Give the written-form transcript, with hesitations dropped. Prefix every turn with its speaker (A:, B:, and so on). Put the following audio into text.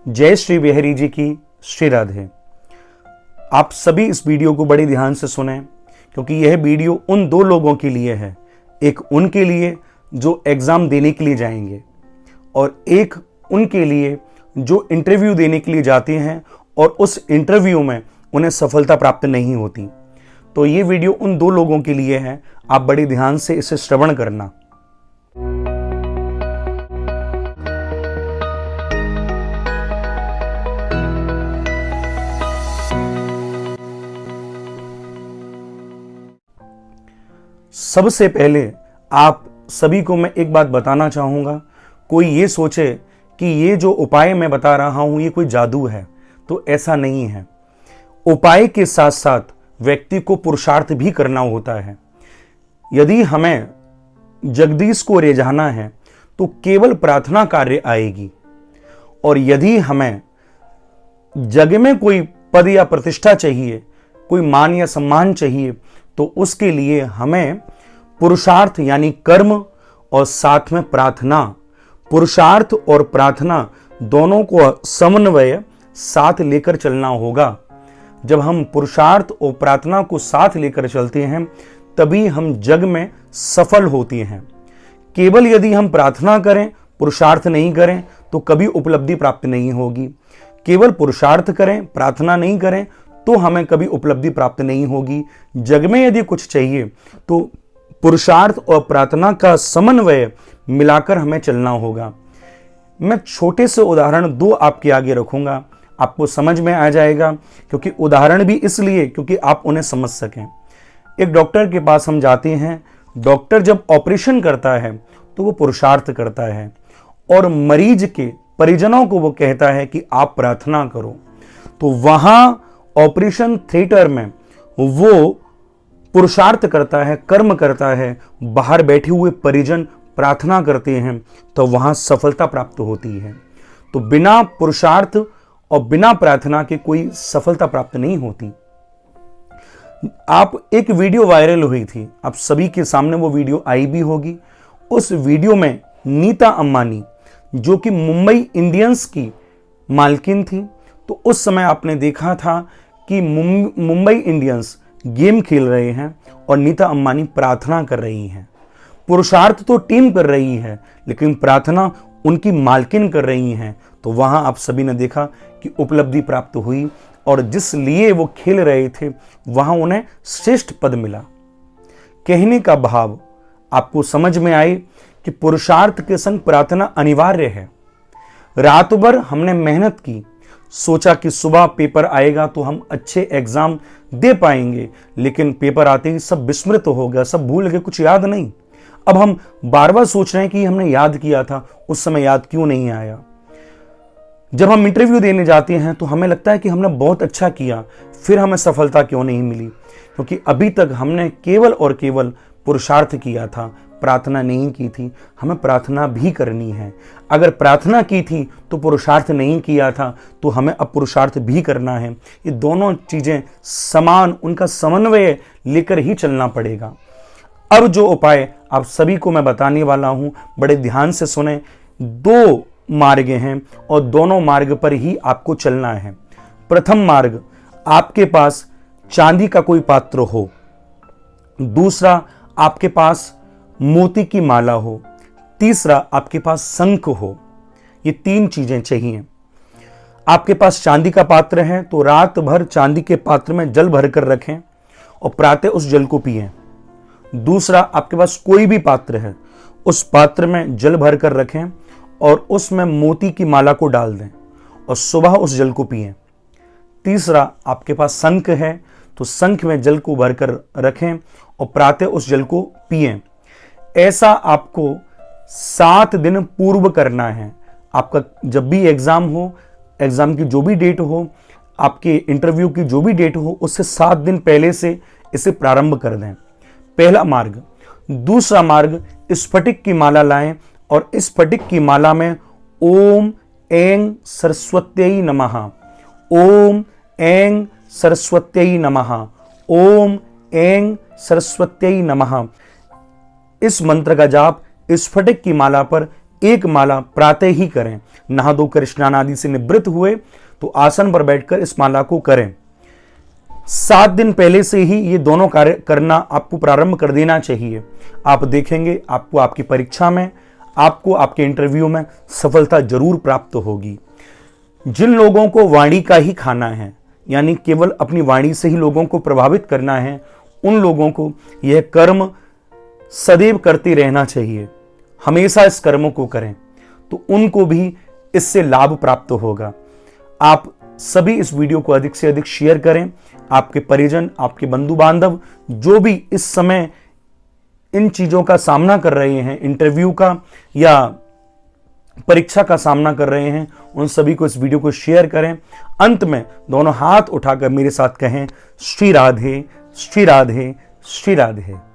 A: जय श्री बिहारी जी की श्री राधे। आप सभी इस वीडियो को बड़े ध्यान से सुने, क्योंकि यह वीडियो उन दो लोगों के लिए है। एक उनके लिए जो एग्ज़ाम देने के लिए जाएंगे और एक उनके लिए जो इंटरव्यू देने के लिए जाते हैं और उस इंटरव्यू में उन्हें सफलता प्राप्त नहीं होती। तो ये वीडियो उन दो लोगों के लिए है। आप बड़े ध्यान से इसे श्रवण करना। सबसे पहले आप सभी को मैं एक बात बताना चाहूँगा। कोई ये सोचे कि ये जो उपाय मैं बता रहा हूँ ये कोई जादू है, तो ऐसा नहीं है। उपाय के साथ साथ व्यक्ति को पुरुषार्थ भी करना होता है। यदि हमें जगदीश को रिझाना है तो केवल प्रार्थना कार्य आएगी, और यदि हमें जग में कोई पद या प्रतिष्ठा चाहिए, कोई मान या सम्मान चाहिए, तो उसके लिए हमें पुरुषार्थ यानी कर्म और साथ में प्रार्थना, पुरुषार्थ और प्रार्थना दोनों को समन्वय साथ लेकर चलना होगा। जब हम पुरुषार्थ और प्रार्थना को साथ लेकर चलते हैं तभी हम जग में सफल होते हैं। केवल यदि हम प्रार्थना करें, पुरुषार्थ नहीं करें तो कभी उपलब्धि प्राप्त नहीं होगी। केवल पुरुषार्थ करें, प्रार्थना नहीं करें तो हमें कभी उपलब्धि प्राप्त नहीं होगी। जग में यदि कुछ चाहिए तो पुरुषार्थ और प्रार्थना का समन्वय मिलाकर हमें चलना होगा। मैं छोटे से उदाहरण दो आपके आगे रखूंगा, आपको समझ में आ जाएगा। क्योंकि उदाहरण भी इसलिए क्योंकि आप उन्हें समझ सकें। एक डॉक्टर के पास हम जाते हैं, डॉक्टर जब ऑपरेशन करता है तो वो पुरुषार्थ करता है और मरीज के परिजनों को वो कहता है कि आप प्रार्थना करो। तो वहां ऑपरेशन थिएटर में वो पुरुषार्थ करता है, कर्म करता है, बाहर बैठे हुए परिजन प्रार्थना करते हैं, तो वहां सफलता प्राप्त होती है। तो बिना पुरुषार्थ और बिना प्रार्थना के कोई सफलता प्राप्त नहीं होती। आप एक वीडियो वायरल हुई थी, आप सभी के सामने वो वीडियो आई भी होगी। उस वीडियो में नीता अंबानी जो कि मुंबई इंडियंस की मालकिन थी, तो उस समय आपने देखा था कि मुंबई इंडियंस गेम खेल रहे हैं और नीता अंबानी प्रार्थना कर रही हैं। पुरुषार्थ तो टीम कर रही है लेकिन प्रार्थना उनकी मालकिन कर रही हैं। तो वहां आप सभी ने देखा कि उपलब्धि प्राप्त हुई और जिस लिए वो खेल रहे थे वहां उन्हें श्रेष्ठ पद मिला। कहने का भाव आपको समझ में आए कि पुरुषार्थ के संग प्रार्थना अनिवार्य है। रात भर हमने मेहनत की, सोचा कि सुबह पेपर आएगा तो हम अच्छे एग्जाम दे पाएंगे, लेकिन पेपर आते ही सब विस्मृत हो गया, सब भूल गए, कुछ याद नहीं। अब हम बार बार सोच रहे हैं कि हमने याद किया था, उस समय याद क्यों नहीं आया। जब हम इंटरव्यू देने जाते हैं तो हमें लगता है कि हमने बहुत अच्छा किया, फिर हमें सफलता क्यों नहीं मिली, क्योंकि अभी तक हमने केवल और केवल पुरुषार्थ किया था, प्रार्थना नहीं की थी। हमें प्रार्थना भी करनी है। अगर प्रार्थना की थी तो पुरुषार्थ नहीं किया था, तो हमें अब पुरुषार्थ भी करना है। ये दोनों चीजें समान, उनका समन्वय लेकर ही चलना पड़ेगा। अब जो उपाय आप सभी को मैं बताने वाला हूं, बड़े ध्यान से सुने। दो मार्ग हैं और दोनों मार्ग पर ही आपको चलना है। प्रथम मार्ग, आपके पास चांदी का कोई पात्र हो। दूसरा, आपके पास मोती की माला हो। तीसरा, आपके पास शंख हो। ये तीन चीजें चाहिए। आपके पास चांदी का पात्र है तो रात भर चांदी के पात्र में जल भरकर रखें और प्रातः उस जल को पिएं। दूसरा, आपके पास कोई भी पात्र है, उस पात्र में जल भरकर रखें और उसमें मोती की माला को डाल दें और सुबह उस जल को पिएं। तीसरा, आपके पास शंख है तो शंख में जल को भरकर रखें और प्रातः उस जल को पिएं। ऐसा आपको 7 दिन पूर्व करना है। आपका जब भी एग्जाम हो, एग्जाम की जो भी डेट हो, आपके इंटरव्यू की जो भी डेट हो, उससे 7 दिन पहले से इसे प्रारंभ कर दें। पहला मार्ग। दूसरा मार्ग, स्फटिक की माला लाएं और इस स्फटिक की माला में ओम ऐं सरस्वत्यै नमः, ओम ऐं सरस्वत्यै नमः, ओम ऐं सरस्वत्यै नमः, इस मंत्र का जाप स्फटिक की माला पर एक माला प्रातः ही करें। नहा धोकर स्नान आदि से निवृत्त हुए तो आसन पर बैठकर इस माला को करें। 7 दिन पहले से ही ये दोनों कार्य करना आपको प्रारंभ कर देना चाहिए। आप देखेंगे आपको आपकी परीक्षा में, आपको आपके इंटरव्यू में सफलता जरूर प्राप्त होगी। जिन लोगों को वाणी का ही खाना है, यानी केवल अपनी वाणी से ही लोगों को प्रभावित करना है, उन लोगों को यह कर्म सदैव करते रहना चाहिए। हमेशा इस कर्म को करें तो उनको भी इससे लाभ प्राप्त होगा। आप सभी इस वीडियो को अधिक से अधिक शेयर करें। आपके परिजन, आपके बंधु बांधव जो भी इस समय इन चीजों का सामना कर रहे हैं, इंटरव्यू का या परीक्षा का सामना कर रहे हैं, उन सभी को इस वीडियो को शेयर करें। अंत में दोनों हाथ उठाकर मेरे साथ कहें, श्री राधे श्री राधे श्री राधे।